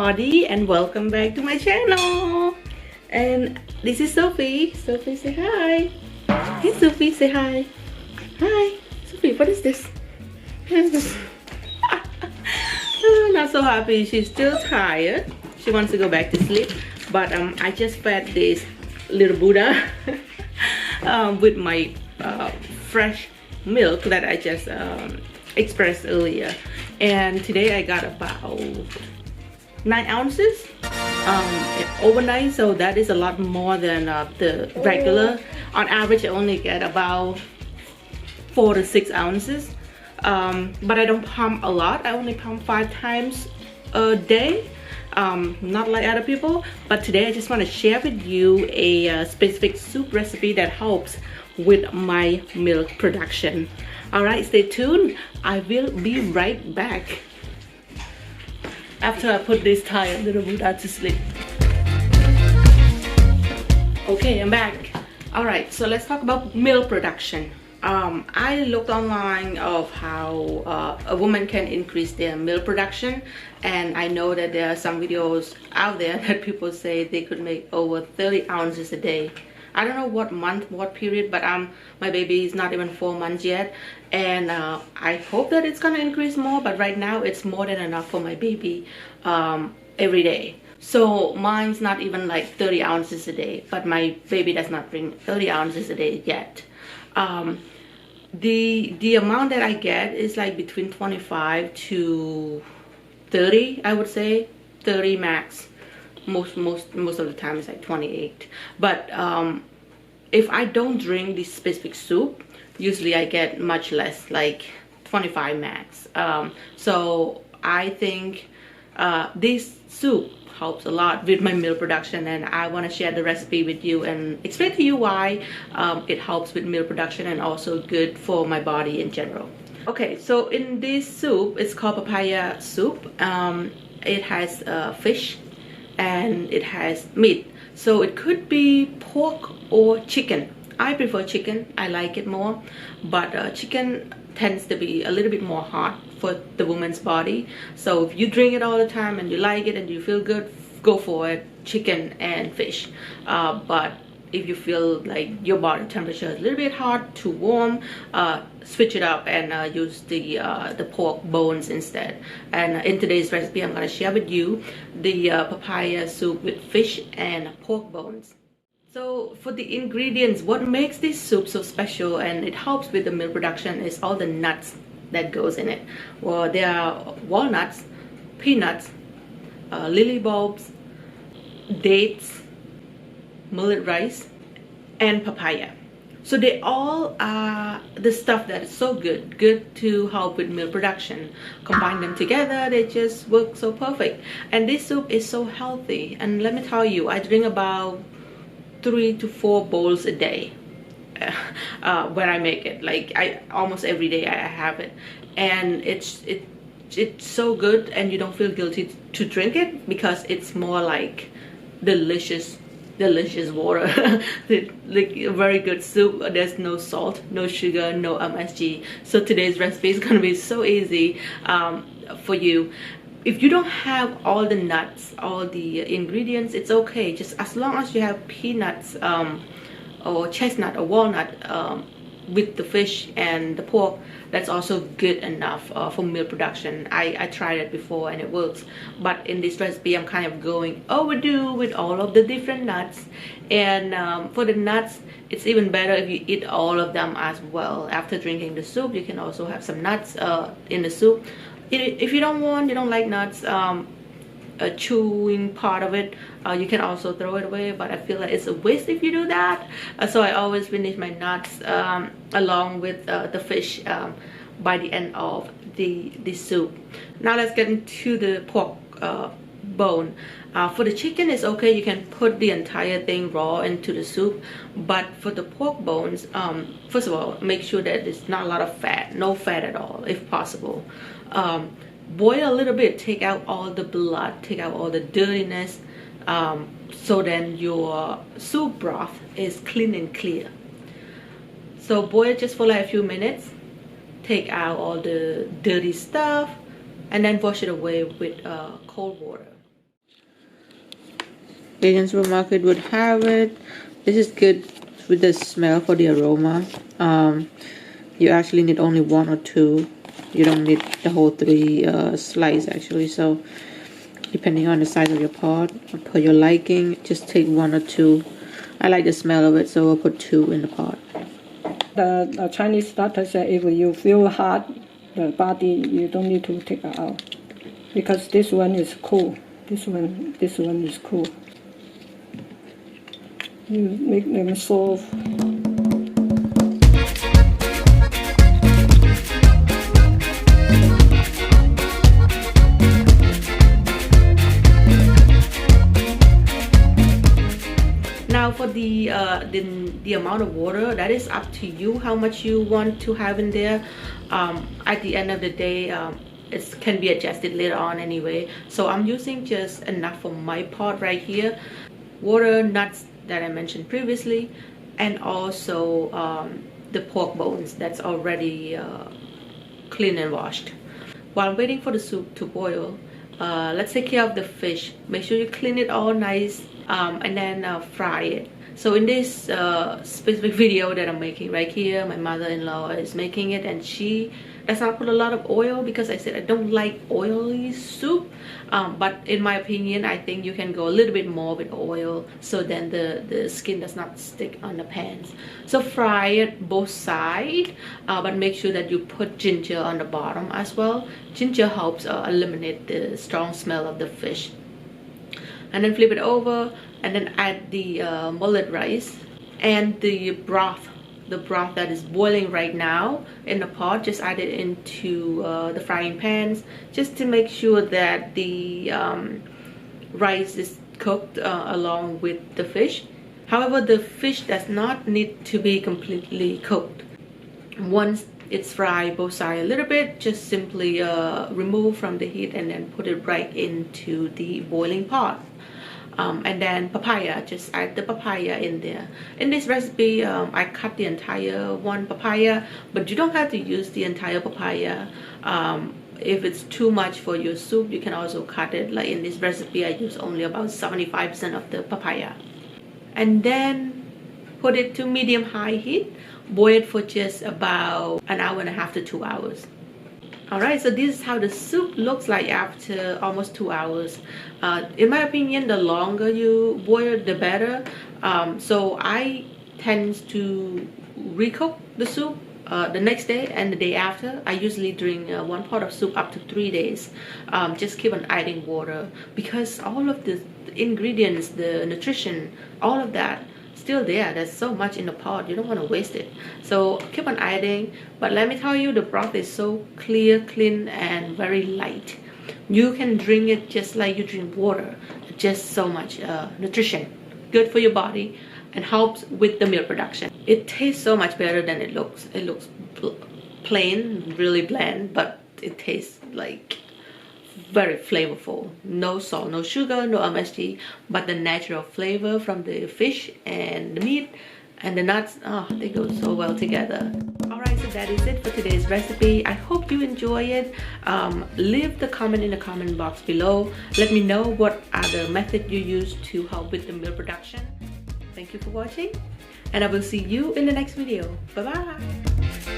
everybody, and welcome back to my channel. And this is Sophie. Sophie, say hi. Hey Sophie, say hi. Hi Sophie, what is this? What is this? Not so happy. She's still tired. She wants to go back to sleep, but I just fed this little Buddha with my fresh milk that I just expressed earlier. And today I got about 9 ounces overnight, so that is a lot more than the regular. On average I only get about 4 to 6 ounces, but I don't pump a lot. I only pump 5 times a day, not like other people. But today I just want to share with you a specific soup recipe that helps with my milk production. Alright, stay tuned. I will be right back after I put this tired little Buddha to sleep. Okay, I'm back. Alright, so let's talk about milk production. I looked online of how a woman can increase their milk production, and I know that there are some videos out there that people say they could make over 30 ounces a day. I don't know what month, what period, but my baby is not even 4 months yet, and I hope that it's gonna increase more, but right now it's more than enough for my baby every day. So mine's not even like 30 ounces a day, but my baby does not bring 30 ounces a day yet. The amount that I get is like between 25 to 30, I would say 30 max. Most of the time it's like 28. But if I don't drink this specific soup, usually I get much less, like 25 max. So I think this soup helps a lot with my milk production, and I want to share the recipe with you and explain to you why it helps with milk production and also good for my body in general. Okay, so in this soup, it's called papaya soup. It has fish and it has meat, so it could be pork or chicken. I prefer chicken, I like it more, but chicken tends to be a little bit more hot for the woman's body. So if you drink it all the time and you like it and you feel good, go for it, chicken and fish. But if you feel like your body temperature is a little bit hot to warm, switch it up and use the pork bones instead. And in today's recipe, I'm going to share with you the papaya soup with fish and pork bones. So for the ingredients, what makes this soup so special and it helps with the milk production is all the nuts that goes in it. Well, there are walnuts, peanuts, lily bulbs, dates, millet rice, and papaya. So they all are the stuff that is so good to help with milk production. Combine them together, they just work so perfect. And this soup is so healthy, and let me tell you, I drink about 3 to 4 bowls a day when I make it. Like almost every day I have it, and it's so good, and you don't feel guilty to drink it because it's more like delicious water. Like a very good soup. There's no salt, no sugar, no MSG. So today's recipe is gonna be so easy for you. If you don't have all the nuts, all the ingredients, it's okay. Just as long as you have peanuts or chestnut or walnut with the fish and the pork, that's also good enough for milk production. I tried it before and it works, but in this recipe I'm kind of going overdue with all of the different nuts. And for the nuts, it's even better if you eat all of them as well. After drinking the soup, you can also have some nuts in the soup. If you don't like nuts, a chewing part of it, you can also throw it away, but I feel like it's a waste if you do that. So I always finish my nuts along with the fish by the end of the soup. Now let's get into the pork bone. For the chicken, it's okay, you can put the entire thing raw into the soup, but for the pork bones, first of all, make sure that there's not a lot of fat, no fat at all if possible. Boil a little bit, take out all the blood, take out all the dirtiness, so then your soup broth is clean and clear. So boil just for like a few minutes, take out all the dirty stuff, and then wash it away with cold water. Asian supermarket would have it. This is good with the smell for the aroma. You actually need only 1 or 2. You don't need the whole 3 slice actually. So depending on the size of your pot or per your liking, just take 1 or 2. I like the smell of it, so I'll put 2 in the pot. The Chinese doctor said if you feel hot, the body, you don't need to take it out, because this one is cool. This one is cool. You make them soft. Now for the amount of water, that is up to you how much you want to have in there. At the end of the day, it can be adjusted later on anyway. So I'm using just enough for my pot right here. Water, nuts that I mentioned previously, and also the pork bones that's already cleaned and washed. While waiting for the soup to boil, let's take care of the fish. Make sure you clean it all nice, and then fry it. So in this specific video that I'm making right here, my mother-in-law is making it, and she does not put a lot of oil because I said I don't like oily soup. But in my opinion, I think you can go a little bit more with oil, so then the skin does not stick on the pans. So fry it both sides, but make sure that you put ginger on the bottom as well. Ginger helps eliminate the strong smell of the fish. And then flip it over, and then add the millet rice and the broth that is boiling right now in the pot. Just add it into the frying pans, just to make sure that the rice is cooked along with the fish. However, the fish does not need to be completely cooked. Once it's fried both sides a little bit, just simply remove from the heat and then put it right into the boiling pot. And then papaya, just add the papaya in there. In this recipe, I cut the entire one papaya, but you don't have to use the entire papaya. If it's too much for your soup, you can also cut it. Like in this recipe, I use only about 75% of the papaya. And then put it to medium-high heat. Boil it for just about 1.5 hours to 2 hours. Alright, so this is how the soup looks like after almost 2 hours. In my opinion, the longer you boil, the better. So I tend to recook the soup the next day and the day after. I usually drink 1 pot of soup up to 3 days. Just keep on adding water, because all of the ingredients, the nutrition, all of that still there. There's so much in the pot, you don't want to waste it. So keep on adding. But let me tell you, the broth is so clear, clean, and very light. You can drink it just like you drink water. Just so much nutrition, good for your body, and helps with the milk production. It tastes so much better than it looks. It looks plain, really bland, but it tastes like very flavorful. No salt, no sugar, no MSG, but the natural flavor from the fish and the meat and the nuts. Oh, they go so well together. Alright, so that is it for today's recipe. I hope you enjoy it. Leave the comment in the comment box below. Let me know what other method you use to help with the milk production. Thank you for watching, and I will see you in the next video. Bye bye.